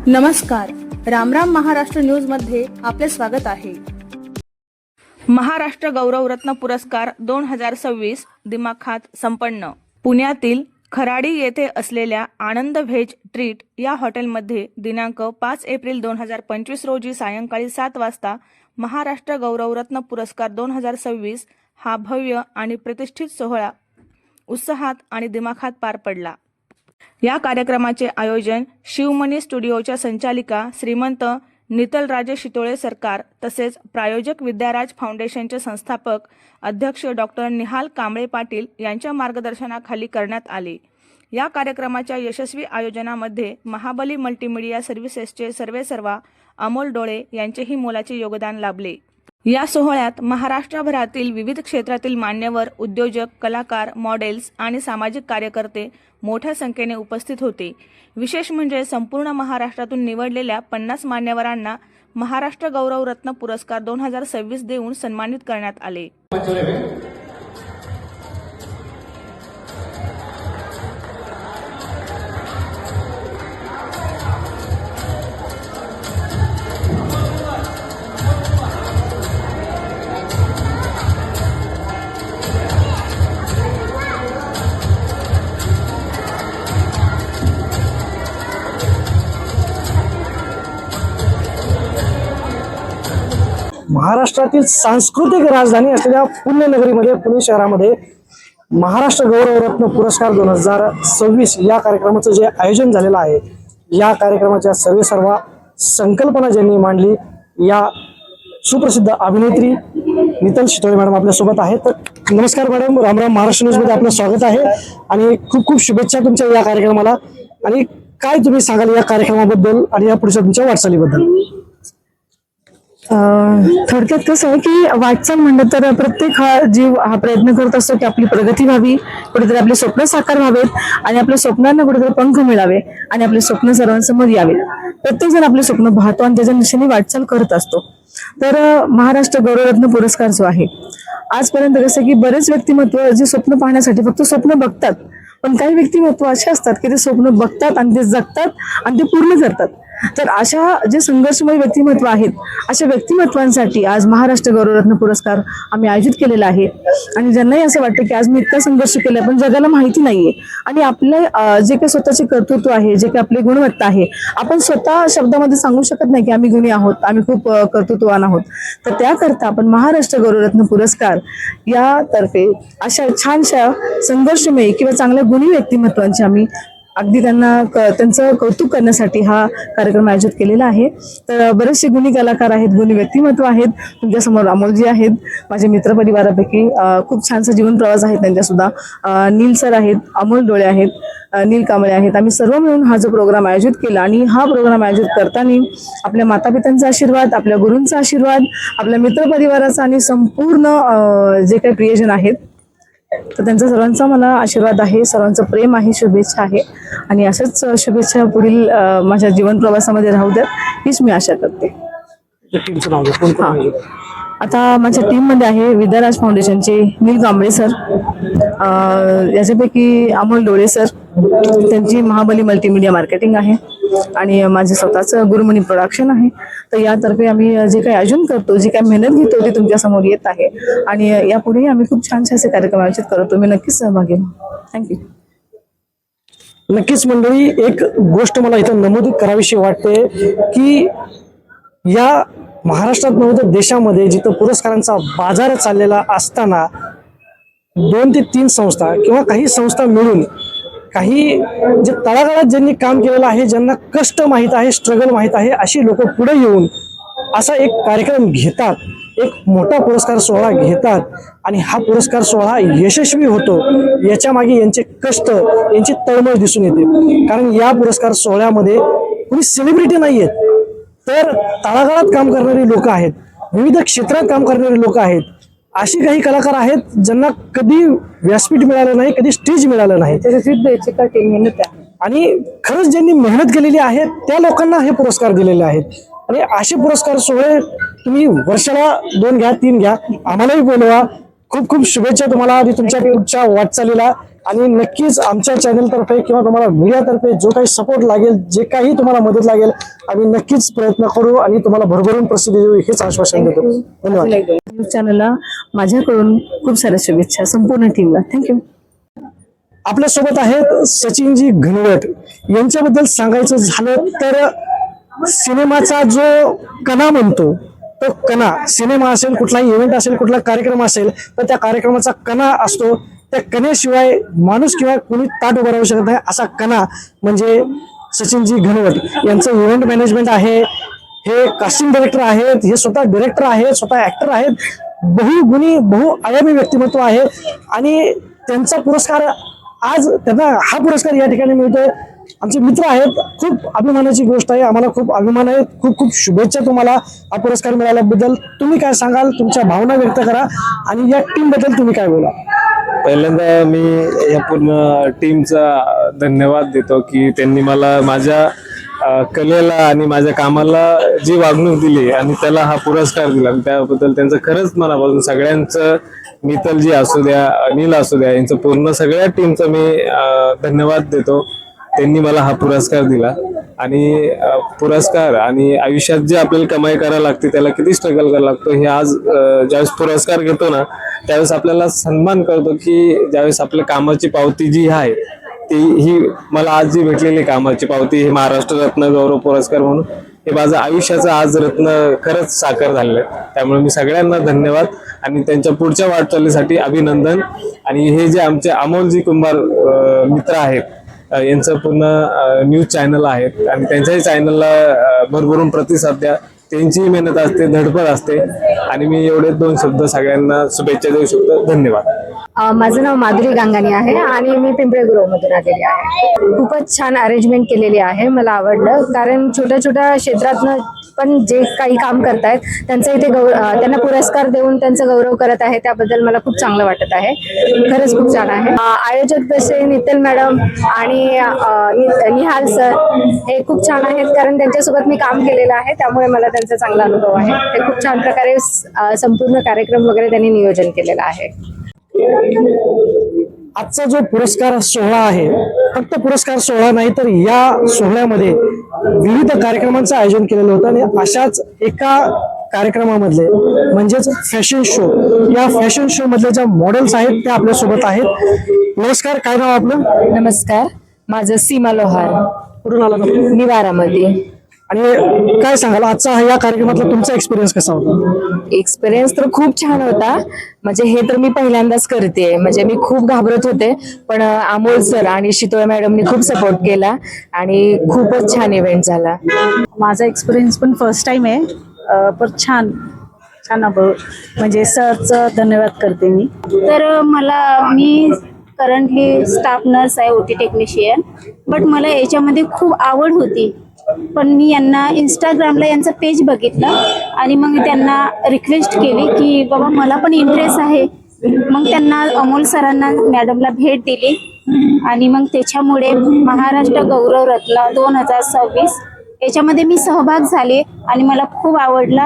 नमस्कार, रामराम महाराष्ट्र न्यूज मध्ये आपले स्वागत आहे। महाराष्ट्र गौरवरत्न पुरस्कार 2026 दिमाखात संपन्न। पुण्यातील खराडी येथे असलेल्या आनंद व्हेज ट्रीट या हॉटेलमध्ये दिनांक 5 एप्रिल 2025 रोजी सायंकाळी 7 वाजता महाराष्ट्र गौरवरत्न पुरस्कार 2026 हा भव्य आणि प्रतिष्ठित सोहळा उत्साहात आणि दिमाखात पार पडला। या कार्यक्रमाचे आयोजन शिवमणी स्टुडिओच्या संचालिका श्रीमंत नितलराजे शितोळे सरकार तसेच प्रायोजक विद्याराज फाउंडेशनचे संस्थापक अध्यक्ष डॉक्टर निहाल कांबळे पाटील यांच्या मार्गदर्शनाखाली करण्यात आले। या कार्यक्रमाच्या यशस्वी आयोजनामध्ये महाबली मल्टीमीडिया सर्व्हिसेसचे सर्वेसर्वा अमोल डोळे यांचेही मोलाचे योगदान लाभले। या सोहळ्यात महाराष्ट्रभरातील विविध क्षेत्रातील मान्यवर, उद्योजक, कलाकार, मॉडेल्स आणि सामाजिक कार्यकर्ते मोठ्या संख्येने उपस्थित होते। विशेष म्हणजे संपूर्ण महाराष्ट्रातून निवडलेल्या 50 मान्यवरांना महाराष्ट्र गौरवरत्न पुरस्कार 2026 देऊन सन्मानित करण्यात आले। महाराष्ट्रातील सांस्कृतिक राजधानी असलेल्या पुण्यनगरीमध्ये पुणे शहरामध्ये महाराष्ट्र गौरवरत्न पुरस्कार 2026 या कार्यक्रमाचं जे आयोजन झालेलं आहे, या कार्यक्रमाच्या सर्वेसर्वा संकल्पना ज्यांनी मांडली या सुप्रसिद्ध अभिनेत्री नितल शितोळे मॅडम आपल्यासोबत आहेत। तर नमस्कार मॅडम, रामराम महाराष्ट्र न्यूज मध्ये आपलं स्वागत आहे आणि खूप खूप शुभेच्छा तुमच्या या कार्यक्रमाला। आणि काय तुम्ही सांगाल या कार्यक्रमाबद्दल आणि या पुढच्या तुमच्या वाटचालीबद्दल? थोडक्यात कसं आहे की वाटचाल म्हणलं तर प्रत्येक जीव हा प्रयत्न करत असतो की आपली प्रगती व्हावी, कुठेतरी आपले स्वप्न साकार व्हावेत आणि आपल्या स्वप्नांना कुठेतरी पंख मिळावे आणि आपले स्वप्न सर्वांसमोर यावे। प्रत्येक जण आपले स्वप्न पाहतो आणि त्याच्या दिशेने वाटचाल करत असतो। तर महाराष्ट्र गौरवरत्न पुरस्कार जो आहे, आजपर्यंत कसं की बरेच व्यक्तिमत्व जे स्वप्न पाहण्यासाठी फक्त स्वप्न बघतात, पण काही व्यक्तिमत्व असे असतात की ते स्वप्न बघतात आणि ते जगतात आणि ते पूर्ण करतात। तर अशा जे संघर्षमय व्यक्तिमत्व आहेत, अशा व्यक्तिमत्वांसाठी आज महाराष्ट्र गौरवरत्न पुरस्कार आम्ही आयोजित केलेला आहे। आणि ज्यांनाही असं वाटतं की आज मी इतका संघर्ष केला पण जगाला माहिती नाहीये आणि आपले जे काही स्वतःचे कर्तृत्व आहे, जे काही आपली गुणवत्ता आहे, आपण स्वतः शब्दामध्ये सांगू शकत नाही की आम्ही गुणी आहोत, आम्ही खूप कर्तृत्ववान आहोत। तर त्याकरता आपण महाराष्ट्र गौरवरत्न पुरस्कार यातर्फे अशा छानशा संघर्षमयी किंवा चांगल्या गुणी व्यक्तिमत्वांची आम्ही अगदी त्यांचं कौतुक करण्यासाठी हा कार्यक्रम आयोजित केलेला आहे। तर बरेचसे गुणी कलाकार आहेत, गुणी व्यक्तिमत्व आहेत, तुमच्यासमोर अमोलजी आहेत, माझे मित्रपरिवारापैकी खूप छानसा जीवन प्रवास आहे त्यांच्या सुद्धा। नील सर आहेत, अमोल डोळे आहेत, नील कांबळे आहेत। आम्ही सर्व मिळून हा जो प्रोग्राम आयोजित केला आणि हा प्रोग्राम आयोजित करताना आपल्या मातापित्यांचा आशीर्वाद, आपल्या गुरूंचा आशीर्वाद, आपल्या मित्रपरिवाराचा आणि संपूर्ण जे काही प्रियजन आहेत तर त्यांचा सर्वांचा मला आशीर्वाद आहे, सर्वांचं प्रेम आहे, शुभेच्छा आहे आणि अशाच शुभेच्छा पुढील माझ्या जीवन प्रवासामध्ये राहू द्यात हीच मी आशा करते। आता माझ्या टीम मध्ये आहे विद्याराज फाउंडेशनचे नील कांबळे सर, याच्यापैकी अमोल डोळे सर, त्यांची महाबली मल्टीमीडिया मार्केटिंग आहे आणि माझे स्वतःच गुरुमणी प्रोडक्शन आहे। तर यातर्फे आम्ही जे काही आयोजन करतो, जी काही मेहनत घेतो ती तुमच्या समोर येत आहे आणि यापुढेही आम्ही खूप छान असे कार्यक्रम आयोजित करतो। तुम्ही नक्कीच सहभागी व्हा। थँक्यू। नक्कीच मंडळी, एक गोष्ट मला इथं नमूद करावीशी वाटते की या महाराष्ट्रात नव्हे तर देशामध्ये जिथं पुरस्कारांचा बाजार चाललेला असताना 2 ते 3 संस्था किंवा काही संस्था मिळून काही जे तळागाळात ज्यांनी काम केलेलं आहे, ज्यांना कष्ट माहीत आहे, स्ट्रगल माहीत आहे, अशी लोक पुढे येऊन असा एक कार्यक्रम घेतात, एक मोठा पुरस्कार सोहळा घेतात आणि हा पुरस्कार सोहळा यशस्वी होतो। याच्या मागे यांचे कष्ट, यांची तळमळ दिसून येते। कारण या पुरस्कार सोहळ्यामध्ये कोणी सेलिब्रिटी नाही आहेत, तर तळागाळात काम करणारी लोक आहेत, विविध क्षेत्रात काम करणारे लोक आहेत, अशी काही कलाकार आहेत ज्यांना कधी व्यासपीठ मिळालं नाही, कधी स्टेज मिळालं नाही आणि खरंच ज्यांनी मेहनत केलेली आहे त्या लोकांना हे पुरस्कार दिलेले आहेत। आणि असे पुरस्कार सोहळे तुम्ही वर्षाला 2 घ्या, 3 घ्या, आम्हालाही बोलवा, खूप खूप शुभेच्छा तुम्हाला आणि तुमच्या पुढच्या वाटचालीला. आणि नक्कीच आमच्या चॅनल तर्फे किंवा तुम्हाला मीडियातर्फे जो काही सपोर्ट लागेल, जे काही तुम्हाला मदत लागेल, आम्ही नक्कीच प्रयत्न करू आणि तुम्हाला भरभरून प्रसिद्धी देऊ हेच आश्वासन देतो. धन्यवाद. न्यूज चॅनलला माझ्याकडून खूप साऱ्या शुभेच्छा संपूर्ण टीमला. थँक्यू. आपल्या सोबत आहेत सचिनजी घनवट. यांच्याबद्दल सांगायचं झालं तर सिनेमाचा जो कणा म्हणतो तो कणा, सिनेमा असेल, कुठलाही इव्हेंट असेल, कुठला कार्यक्रम असेल, तर त्या कार्यक्रमाचा कणा असतो. त्या कणेशिवाय माणूस किंवा कोणी ताट उभं राहू शकत नाही. असा कणा म्हणजे सचिनजी घनवट यांचं इव्हेंट मॅनेजमेंट आहे. हे कास्टिंग डायरेक्टर आहेत, हे स्वतः डिरेक्टर आहेत, स्वतः ऍक्टर आहेत, बहुगुणी बहुआयामी व्यक्तिमत्व आहे. आणि त्यांचा पुरस्कार आज त्यांना हा पुरस्कार या ठिकाणी मिळतोय. आमचे मित्र आहेत, खूप अभिमानाची गोष्ट आहे. आम्हाला खूप अभिमान आहे. खूप खूप शुभेच्छा तुम्हाला हा पुरस्कार मिळाल्याबद्दल. तुम्ही काय सांगाल, तुमच्या भावना व्यक्त करा आणि या टीम बद्दल तुम्ही काय बोला. पहिल्यांदा मी या पूर्ण टीमचा धन्यवाद देतो की त्यांनी मला माझ्या कलेला आणि माझ्या कामाला जी वागणूक दिली आणि त्याला हा पुरस्कार दिला, त्याबद्दल त्यांचं खरंच मनापासून सगळ्यांचं, मित्तलजी असू द्या, अनिल असू द्या, यांचं पूर्ण सगळ्या टीमचं मी धन्यवाद देतो. त्यांनी मला हा पुरस्कार दिला. आणि पुरस्कार आणि आयुष्यात जे आपल्याला कमाई करायला लागते, त्याला किती स्ट्रगल करायला लागतो हे आज ज्यावेळेस पुरस्कार घेतो ना, त्यावेळेस आपल्याला सन्मान करतो की ज्यावेळेस आपल्या कामाची पावती जी आहे ती ही मला आज जी भेटलेली कामाची पावती, हे महाराष्ट्र रत्न गौरव पुरस्कार म्हणून हे माझं आयुष्याचं आज रत्न खरंच साकार झालेलं आहे. त्यामुळे मी सगळ्यांना धन्यवाद आणि त्यांच्या पुढच्या वाटचालीसाठी अभिनंदन. आणि हे जे आमचे अमोलजी कुंभार मित्र आहेत, यांचं पूर्ण न्यूज चॅनल आहेत आणि त्यांच्याही चॅनलला भरभरून प्रतिसाद द्या. त्यांचीही मेहनत असते, धडपड असते. आणि मी एवढे 2 शब्द सगळ्यांना शुभेच्छा देऊ शकतो. धन्यवाद. माझं नाव माधुरी गांगानी आहे आणि मी पिंपळे गुरवमधून आलेली आहे. खूपच छान अरेंजमेंट केलेली आहे, मला आवडलं. कारण छोट्या छोट्या क्षेत्रातनं पण जे काही काम करतायत त्यांचं इथे त्यांना पुरस्कार देऊन त्यांचा गौरव करत आहे, त्याबद्दल मला खूप चांगलं वाटत आहे. खरंच खूप छान आहे. आयोजक तसे नितल मॅडम आणि निहाल सर हे खूप छान आहेत, कारण त्यांच्यासोबत मी काम केलेलं आहे, त्यामुळे मला त्यांचा चांगला अनुभव आहे. ते खूप छान प्रकारे संपूर्ण कार्यक्रम वगैरे त्यांनी नियोजन केलेलं आहे. आजचा जो पुरस्कार सोहळा आहे, फक्त पुरस्कार सोहळा नाही तर या सोहळ्यामध्ये विविध कार्यक्रमांचं आयोजन केलेलं होतं. आणि अशाच एका कार्यक्रमामधले म्हणजेच फॅशन शो, या फॅशन शो मधले ज्या मॉडेल्स आहेत त्या आपल्या सोबत आहेत. नमस्कार, काय नाव आपलं? नमस्कार, माझं सीमा लोहार, कुठून आला तुम्ही? निवारामध्ये. आणि काय सांगाल आजचा या कार्यक्रमातला तुमचा एक्सपिरियन्स कसा होता? एक्सपिरियन्स तर खूप छान होता. म्हणजे हे तर मी पहिल्यांदाच करते, म्हणजे मी खूप घाबरत होते, पण अमोल सर आणि शीतोळे मॅडमनी खूप सपोर्ट केला आणि खूपच छान इव्हेंट झाला. माझा एक्सपिरियन्स पण फर्स्ट टाइम आहे, पण छान छान अनुभव. म्हणजे सरचं धन्यवाद करते मी. तर मी करंटली स्टाफ नर्स आहे, OT टेक्निशियन. बट मला याच्यामध्ये खूप आवड होती, पण मी यांना इंस्टाग्रामला यांचं पेज बघितलं आणि मग मी त्यांना रिक्वेस्ट केली की बाबा मला पण इंटरेस्ट आहे. मग त्यांना अमोल सरांना मॅडमला भेट दिली आणि मग त्याच्यामुळे महाराष्ट्र गौरव रत्न 2026 याच्यामध्ये मी सहभाग झाले आणि मला खूप आवडला.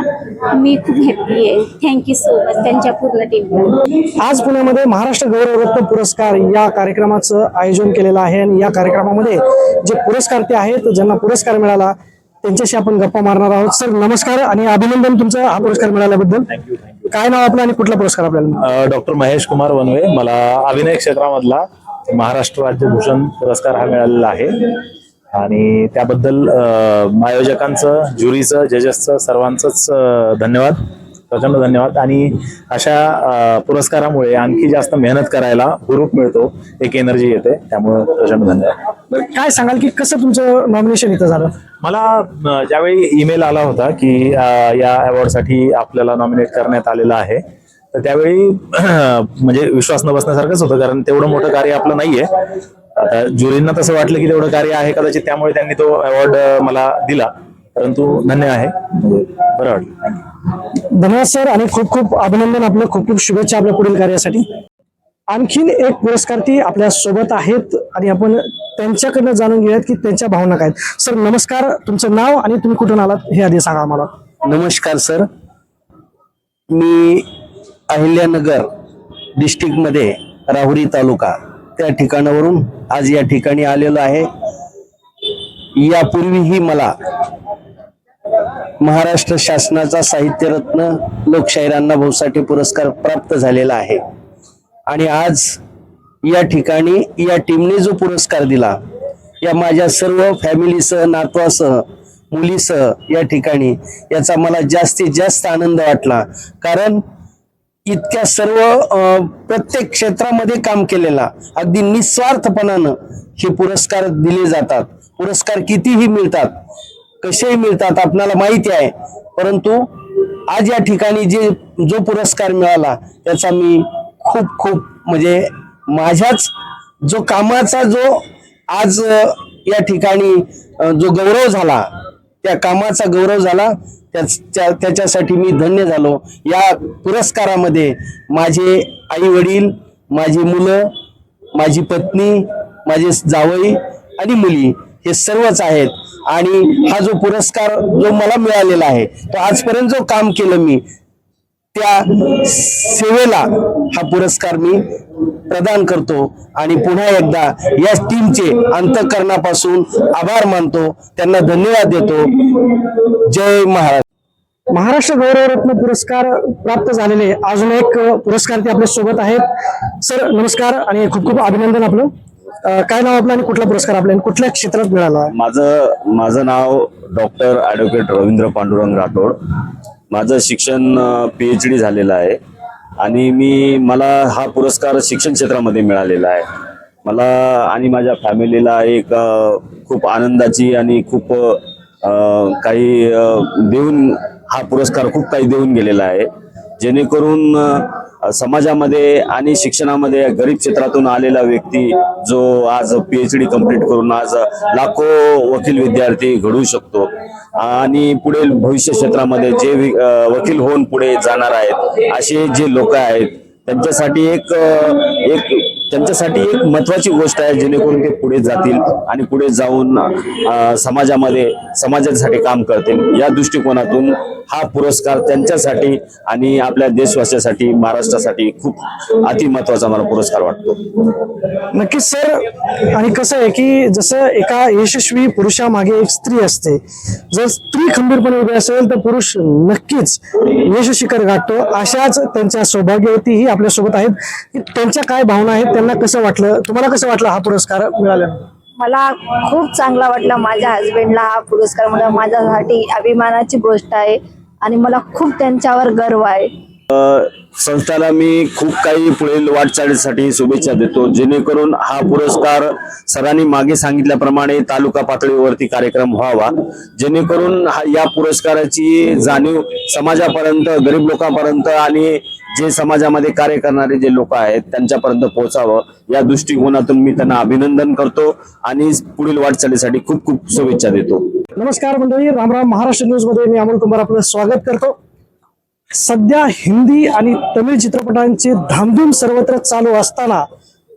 मी खूप हॅप्पी आहे. थँक्यू सो मच त्यांच्या पूर्ण टीमला. आज पुण्यामध्ये महाराष्ट्र गौरव रत्न पुरस्कार या कार्यक्रमाचं आयोजन केलेलं आहे. आणि या कार्यक्रमामध्ये जे पुरस्कारार्थी आहेत, ज्यांना पुरस्कार मिळाला, त्यांच्याशी आपण गप्पा मारणार आहोत. सर नमस्कार आणि अभिनंदन तुमचं हा पुरस्कार मिळाल्याबद्दल. काय नाव आपलं आणि कुठला पुरस्कार आपल्याला? डॉक्टर महेश कुमार वनवे. मला अभिनय क्षेत्रामधला महाराष्ट्र राज्य भूषण पुरस्कार हा मिळालेला आहे. आणि त्याबद्दल आयोजकांचं, ज्युरीचं, जजेसचं, सर्वांचंच धन्यवाद, प्रचंड धन्यवाद. आणि अशा पुरस्कारामुळे आणखी जास्त मेहनत करायला हुरूप मिळतो, एक एनर्जी येते, त्यामुळे प्रचंड धन्यवाद. काय सांगाल की कसं तुमचं नॉमिनेशन इथं झालं? मला ज्यावेळी ईमेल आला होता की या अवॉर्डसाठी आपल्याला नॉमिनेट करण्यात आलेलं आहे, तर त्यावेळी म्हणजे विश्वास न बसण्यासारखंच होतं, कारण तेवढं मोठं कार्य आपलं नाहीये. आता ज्युरींना तसं वाटलं की तेवढं कार्य आहे कदाचित, त्यामुळे त्यांनी तो अवॉर्ड मला दिला. परंतु धन्य आहे, बरं वाटलं. धन्यवाद सर आणि खूप खूप अभिनंदन. आपलं खूप खूप शुभेच्छा आपल्या पुढील कार्यासाठी. आणखीन एक पुरस्कार्थी आपल्या सोबत आहेत आणि आपण त्यांच्याकडनं जाणून घेऊयात की त्यांच्या भावना काय आहेत. सर नमस्कार, तुमचं नाव आणि तुम्ही कुठून आलात हे आधी सांगा मला. नमस्कार सर, मी अहिल्यानगर डिस्ट्रिक्टमध्ये राहुरी तालुका त्या ठिकाणावरून आज या ठिकाणी आलेलो आहे. यापूर्वीही मला महाराष्ट्र शासनाचा साहित्यरत्न लोकशाहीर अण्णाभाऊ साठे पुरस्कार प्राप्त झालेला आहे आणि आज या ठिकाणी या टीमने जो पुरस्कार दिला, या माझ्या सर्व फॅमिलीसह, नातवासह, मुलीसह या ठिकाणी, याचा मला जास्तीत जास्त आनंद वाटला. कारण इतक्या सर्व प्रत्येक क्षेत्रामध्ये काम केलेला अगदी निस्वार्थपणानं हे पुरस्कार दिले जातात. पुरस्कार कितीही मिळतात, कसेही मिळतात आपल्याला माहिती आहे, परंतु आज या ठिकाणी जो पुरस्कार मिळाला त्याचा मी खूप खूप म्हणजे माझ्याच जो कामाचा जो आज या ठिकाणी जो गौरव झाला, त्या कामाचा गौरव झाला, त्याच्यासाठी मी धन्य झालो. या पुरस्कारामध्ये माझे आई वडील, माझी मुलं, माझी पत्नी, माझे जावई आणि मुली हे सर्वच आहेत. आणि हा जो पुरस्कार जो मला मिळालेला आहे, तो आजपर्यंत जो काम केलं मी त्या सेवेला हा पुरस्कार मी प्रदान करतो आणि पुन्हा एकदा या टीमचे अंतःकरणापासून आभार मानतो, त्यांना धन्यवाद देतो. जय महाराष्ट्र. महाराष्ट्र गौरवरत्न पुरस्कार प्राप्त झालेले अजून एक पुरस्कार आपल्या सोबत आहेत. सर नमस्कार आणि खूप खूप अभिनंदन. आपलं काय नाव आपलं आणि कुठला पुरस्कार आपल्याला कुठल्या क्षेत्रात मिळाला? माझं नाव डॉक्टर ॲडव्होकेट रवींद्र पांडुरंग राठोड. माझं शिक्षण PhD झालेलं आहे आणि मला हा पुरस्कार शिक्षण क्षेत्रामध्ये मिळालेला आहे. मला आणि माझ्या फॅमिलीला एक खूप आनंदाची आणि खूप काही देऊन हा पुरस्कार खूप काही देऊन गेलेला आहे, जेणेकरून समाजामध्ये आणि शिक्षणामध्ये गरीब क्षेत्रातून आलेला व्यक्ती जो आज PhD कंप्लीट करून आज लाखो वकील विद्यार्थी घडवू शकतो आणि पुढे भविष्य क्षेत्रामध्ये जे वकील होऊन पुढे जाणार आहेत असे जे लोक आहेत त्यांच्यासाठी एक महत्वाची गोष्ट आहे, जेणेकरून ते पुढे जातील आणि पुढे जाऊन समाजासाठी काम करतील. या दृष्टिकोनातून हा पुरस्कार त्यांच्यासाठी आणि आपल्या देशवासियासाठी, महाराष्ट्रासाठी खूप अति महत्वाचा मला पुरस्कार वाटतो. नक्कीच सर. आणि कसं आहे की जसं एका यशस्वी पुरुषामागे एक स्त्री असते, जर स्त्री खंबीरपणे उभी असेल तर पुरुष नक्कीच यश शिखर गाठतो. अशाच त्यांच्या सौभाग्यवती ही आपल्या सोबत आहेत. त्यांच्या काय भावना आहेत, त्यांना कसं वाटलं, तुम्हाला कसं वाटलं हा पुरस्कार मिळाल्यानंतर? मला खूप चांगला वाटला. माझ्या हस्बंडला हा पुरस्कार मला माझ्यासाठी अभिमानाची गोष्ट आहे आणि मला खूप त्यांच्यावर गर्व आहे. संस्थाला मी खूप काही पुढील वाटचालीसाठी शुभेच्छा देतो, जेणेकरून हा पुरस्कार सरांनी मागे सांगितल्याप्रमाणे तालुका पातळीवरती कार्यक्रम व्हावा, जेणेकरून या पुरस्काराची जाणीव समाजापर्यंत, गरीब लोकांपर्यंत आणि जे समाजामध्ये कार्य करणारे जे लोक आहेत त्यांच्यापर्यंत पोहोचावं. या दृष्टिकोनातून मी त्यांना अभिनंदन करतो आणि पुढील वाटचालीसाठी खूप खूप शुभेच्छा देतो. नमस्कार मंडळी, राम राम. महाराष्ट्र न्यूज मध्ये मी अमोल कुमार आपलं स्वागत करतो. सध्या हिंदी आणि तमिळ चित्रपटांची धामधूम सर्वत्र चालू असताना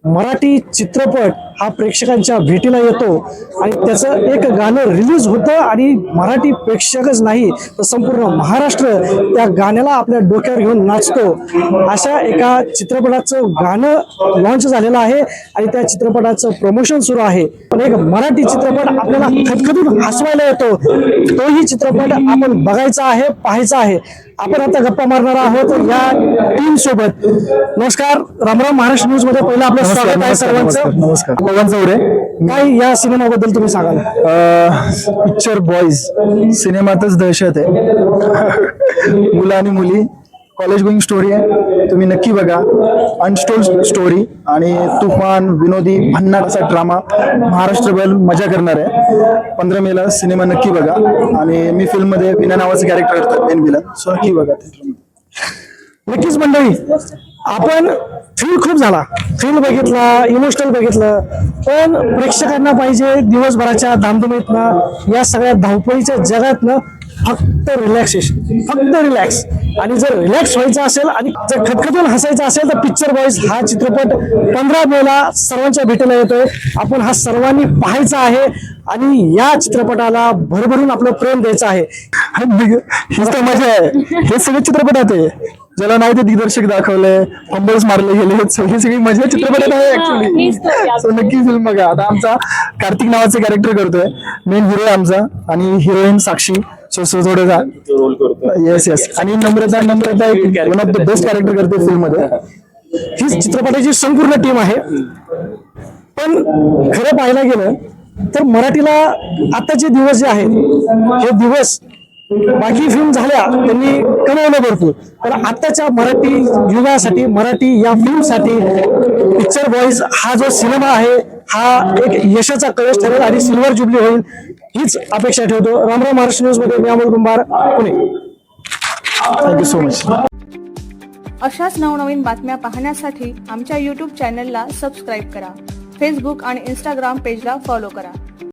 मराठी चित्रपट हा प्रेक्षकांच्या भेटीला येतो आणि त्याचं एक गाणं रिलीज होतं आणि मराठी प्रेक्षकच नाही तर संपूर्ण महाराष्ट्र त्या गाण्याला आपल्या डोक्यावर घेऊन नाचतो. अशा एका चित्रपटाचं गाणं लॉन्च झालेलं आहे आणि त्या चित्रपटाचं प्रमोशन सुरू आहे. पण एक मराठी चित्रपट आपल्याला खदखदून हसवायला येतो, तोही चित्रपट आपण बघायचा आहे, पाहायचा आहे. आपण आता गप्पा मारणार आहोत या टीम सोबत. नमस्कार, रामराम. महाराष्ट्र न्यूज मध्ये पहिलं आपलं स्वागत आहे सर्वांचं. नमस्कार. पवन चौरे. काय या सिनेमाबद्दल तुम्ही सांगाल? पिक्चर बॉईज सिनेमातच दहशत आहे. मुलं आणि मुली कॉलेज गोईंग स्टोरी आहे, तुम्ही नक्की बघा. अनस्टोल्ड स्टोरी आणि तुफान विनोदी भन्नाटचा ड्रामा महाराष्ट्रभर मजा करणार आहे. 15 मेला सिनेमा नक्की बघा. आणि मी फिल्म मध्ये विना नावाचं कॅरेक्टर करतो, मेन विलन, सो नक्की बघा. नक्कीच मंडळी, आपण फील खूप झाला, फील बघितला, इमोशनल बघितलं, पण प्रेक्षकांना पाहिजे दिवसभराच्या धामधुमीतनं, या सगळ्या धावपळीच्या जगातनं फक्त रिलॅक्सेशन, फक्त रिलॅक्स. आणि जर रिलॅक्स व्हायचं असेल आणि जर खदखदून हसायचं असेल तर पिक्चर बॉईज हा चित्रपट 15 मेला सर्वांच्या भेटीला येतोय. आपण हा सर्वांनी पाहायचा आहे आणि या चित्रपटाला भरभरून आपलं प्रेम द्यायचं आहे. हीच तर मजा आहे. हे सगळे चित्रपट आहेत. ज्याला नाही ते दिग्दर्शक दाखवलंय, फंबल्स मारले गेले, ही सगळी मजा चित्रपटात आहे ऍक्च्युली. सो नक्की फिल्म बघा. आता आमचा कार्तिक नावाचे कॅरेक्टर करतोय, मेन हिरो आहे आमचा, आणि हिरोईन साक्षी. सो थोडं रोल करतो. येस. आणि Namrata one of the best character करते फिल्म मध्ये. ही चित्रपटाची संपूर्ण टीम आहे. पण खरं पाहायला गेलं तर मराठीला आताचे दिवस जे आहेत, हे दिवस बाकी फिल्म झाल्या त्यांनी कमवलं भरपूर, पण आताच्या मराठी युगासाठी, मराठी या फिल्मसाठी पिक्चर बॉईज हा जो सिनेमा आहे हा एक यशाचा कळस ठरेल आणि सिल्वर जुबली होईल हीच अपेक्षा ठेवतो. रामराव महाराष्ट्र न्यूज मध्ये मी Amol Kumbhar, Pune. Thank you so much. अशाच नवनवीन बातम्या पाहण्यासाठी आमच्या यूट्यूब चॅनलला सबस्क्राईब करा. फेसबुक आणि इंस्टाग्राम पेजला फॉलो करा.